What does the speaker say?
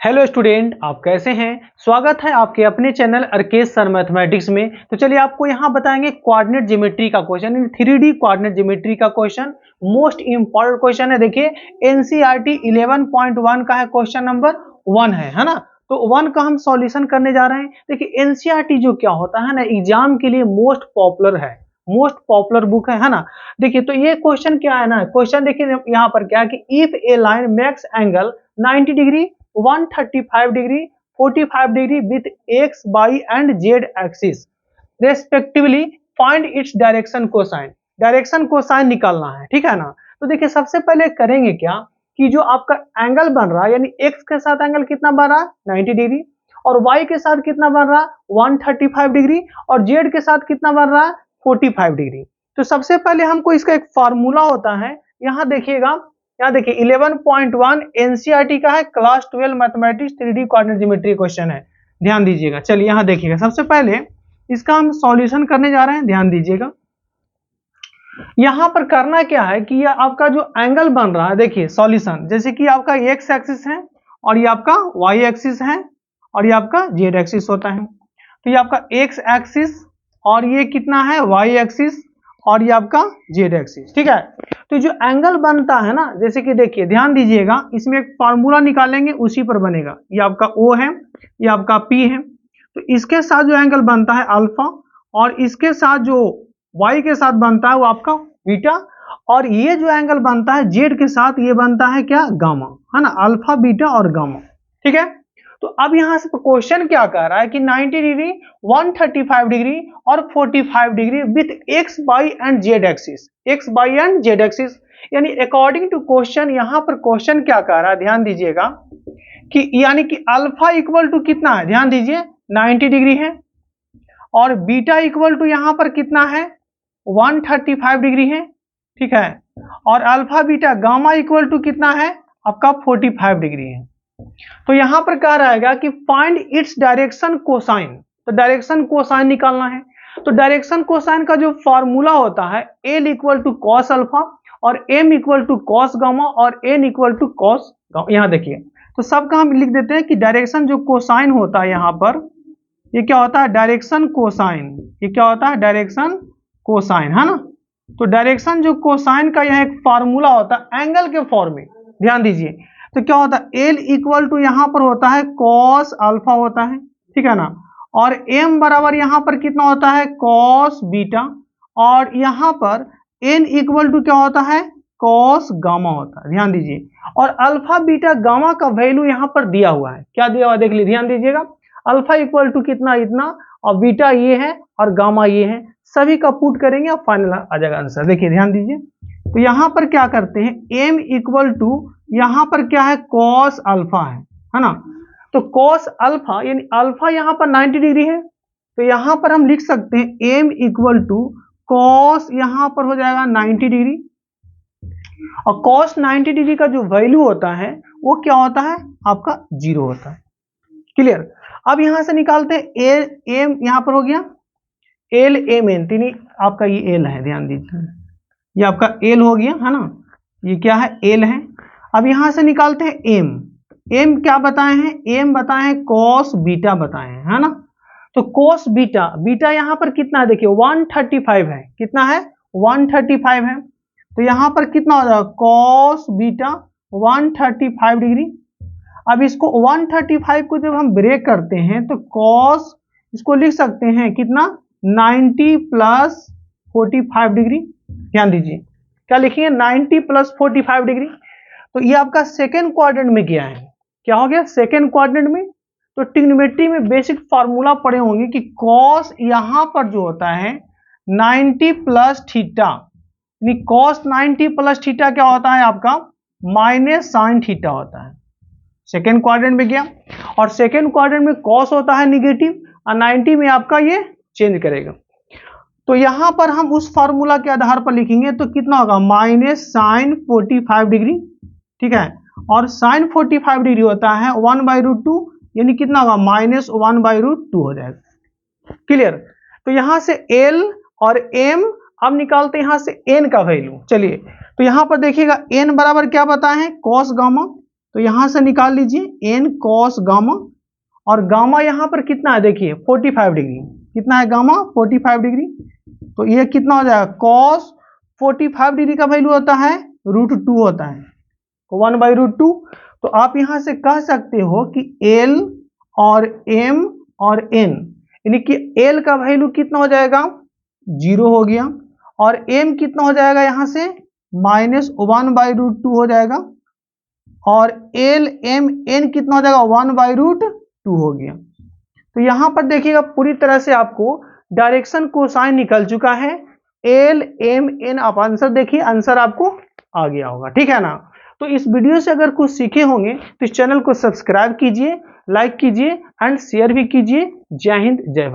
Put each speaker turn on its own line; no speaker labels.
Hello student, आप कैसे हैं। स्वागत है आपके अपने चैनल अर्केश सर मैथमेटिक्स में। तो चलिए आपको यहाँ बताएंगे कोऑर्डिनेट ज्योमेट्री का क्वेश्चन, 3D कोऑर्डिनेट ज्योमेट्री का क्वेश्चन। मोस्ट इंपॉर्टेंट क्वेश्चन है। देखिए एनसीईआरटी 11.1 का है, क्वेश्चन नंबर 1 है ना। तो 1 का हम सॉल्यूशन करने जा रहे हैं। देखिए एनसीईआरटी जो क्या होता है ना, एग्जाम के लिए मोस्ट पॉपुलर है, मोस्ट पॉपुलर बुक है ना। देखिए तो ये क्वेश्चन क्या है ना, क्वेश्चन देखिए यहाँ पर क्या है कि if a line makes angle 90 degree 135 degree 45 degree with X Y and Z axis respectively find its direction cosine. Direction cosine निकालना है, ठीक है ना। तो देखिए सबसे पहले करेंगे क्या कि जो आपका एंगल बन रहा है, यानी एक्स के साथ एंगल कितना बन रहा है 90 डिग्री, और वाई के साथ कितना बन रहा है 135 डिग्री, और जेड के साथ कितना बन रहा है 45 डिग्री। तो सबसे पहले हमको इसका एक फार्मूला होता है, यहाँ देखिएगा, यहाँ देखिए 11.1 एनसीईआरटी का है, class 12 mathematics 3D coordinate geometry question है। ध्यान दीजिएगा। चलिए यहाँ देखिएगा, सबसे पहले इसका हम सॉल्यूशन करने जा रहे हैं। ध्यान दीजिएगा, यहाँ पर करना क्या है कि ये आपका जो एंगल बन रहा है, देखिए सॉल्यूशन, जैसे कि आपका एक्स एक्सिस है और ये आपका वाई एक्सिस है और ये आपका जेड एक्सिस होता है। तो ये आपका एक्स एक्सिस और ये कितना है वाई एक्सिस और ये आपका जेड एक्सिस, ठीक है। तो जो एंगल बनता है ना, जैसे कि देखिए ध्यान दीजिएगा, इसमें एक फार्मूला निकालेंगे, उसी पर बनेगा। ये आपका ओ है, ये आपका पी है। तो इसके साथ जो एंगल बनता है अल्फा, और इसके साथ जो वाई के साथ बनता है वो आपका बीटा, और ये जो एंगल बनता है जेड के साथ ये बनता है क्या गामा, है ना, अल्फा बीटा और गामा, ठीक है। तो अब यहां से क्वेश्चन क्या कह रहा है कि 90 डिग्री 135 डिग्री और 45 degree with X Y and Z axis, X Y and Z axis, यानी अकॉर्डिंग टू क्वेश्चन। यहां पर क्वेश्चन क्या कह रहा है, ध्यान दीजिएगा कि यानी कि अल्फा इक्वल टू कितना है, ध्यान दीजिए 90 डिग्री है, और बीटा इक्वल टू यहां पर कितना है 135 डिग्री है, ठीक है, और alpha beta gamma equal to कितना है आपका 45 डिग्री है। तो यहां पर कह रहेगा कि फाइंड इट्स डायरेक्शन कोसाइन। तो डायरेक्शन कोसाइन निकालना है। तो डायरेक्शन कोसाइन का जो फॉर्मूला होता है L equal to cos alpha और M equal to cos gamma और N equal to cos gamma. यहां देखिए, तो सबका हम लिख देते हैं कि डायरेक्शन जो कोसाइन होता है यहां पर, ये क्या होता है डायरेक्शन कोसाइन। ये क्या होता है डायरेक्शन कोसाइन, है ना। तो डायरेक्शन जो कोसाइन का यह एक फार्मूला होता है एंगल के फॉर्म में। ध्यान दीजिए, तो क्या होता है एल इक्वल टू यहां पर होता है कॉस अल्फा होता है, ठीक है ना, और एम बराबर यहां पर कितना होता है कॉस बीटा, और यहां पर एन इक्वल टू क्या होता है कॉस गामा होता है। ध्यान दीजिए, और अल्फा बीटा गामा का वैल्यू यहां पर दिया हुआ है, क्या दिया हुआ है देख लीजिए, ध्यान दीजिएगा, अल्फा इक्वल टू कितना इतना, और बीटा ये है और गामा ये है, सभी का पुट करेंगे और फाइनल आ जाएगा आंसर। देखिए ध्यान दीजिए, तो यहां पर क्या करते हैं एम इक्वल टू यहां पर क्या है कॉस अल्फा है ना। तो कॉस अल्फा यानी अल्फा यहां पर 90 डिग्री है, तो यहां पर हम लिख सकते हैं एम इक्वल टू कॉस यहां पर हो जाएगा 90 डिग्री, और कॉस 90 डिग्री का जो वैल्यू होता है वो क्या होता है आपका 0 होता है। क्लियर। अब यहां से निकालते हैं एल एम, यहां पर हो गया एल एम एन, तीन आपका ये एल है, ध्यान दीजिए ये आपका एल हो गया, है ना, ये क्या है एल है। अब यहां से निकालते हैं एम, एम क्या बताए हैं, एम बताए हैं कॉस बीटा बताए हैं, है ना। तो कॉस बीटा, बीटा यहां पर कितना है देखिए 135 है, कितना है 135 है, तो यहां पर कितना हो जाएगा कॉस बीटा 135 डिग्री। अब इसको 135 को जब हम ब्रेक करते हैं तो कॉस इसको लिख सकते हैं कितना 90 प्लस 45 डिग्री। ध्यान दीजिए क्या लिखेंगे 90 प्लस 45 डिग्री। तो ये आपका सेकेंड क्वाड्रेंट में गया है, क्या हो गया सेकेंड क्वाड्रेंट में। तो ट्रिग्नोमेट्री में बेसिक फार्मूला पढ़े होंगे कि कॉस यहां पर जो होता है 90 प्लस थीटा, यानी कॉस 90 प्लस थीटा क्या होता है आपका माइनस साइन थीटा होता है। सेकेंड क्वाड्रेंट में गया, और सेकेंड क्वाड्रेंट में कॉस होता है निगेटिव, और 90 में आपका ये चेंज करेगा। तो यहां पर हम उस फार्मूला के आधार पर लिखेंगे तो कितना होगा माइनस साइन 45 डिग्री, ठीक है, और साइन 45 डिग्री होता है 1/√2, यानी कितना होगा माइनस 1/√2 हो जाएगा। क्लियर। तो यहां से एल और एम, अब निकालते हैं यहां से एन का वैल्यू। चलिए तो यहां पर देखिएगा एन बराबर क्या बताए हैं कॉस गामा, तो यहां से निकाल लीजिए एन कॉस गामा, और गामा यहां पर कितना है देखिए 45 डिग्री, कितना है गामा 45 डिग्री, तो ये कितना हो जाएगा कॉस 45 डिग्री का वैल्यू होता है √2 होता है, 1/√2। तो आप यहां से कह सकते हो कि L और M और N, यानी कि L का वैल्यू कितना हो जाएगा 0 हो गया, और M कितना हो जाएगा यहां से -1/√2 हो जाएगा, और L M N कितना हो जाएगा 1/√2 हो गया। तो यहां पर देखिएगा पूरी तरह से आपको डायरेक्शन कोसाइन निकल चुका है, L M N। आप आंसर देखिए, आंसर आपको आ गया होगा, ठीक है ना। तो इस वीडियो से अगर कुछ सीखे होंगे तो इस चैनल को सब्सक्राइब कीजिए, लाइक कीजिए एंड शेयर भी कीजिए। जय हिंद, जय भारत।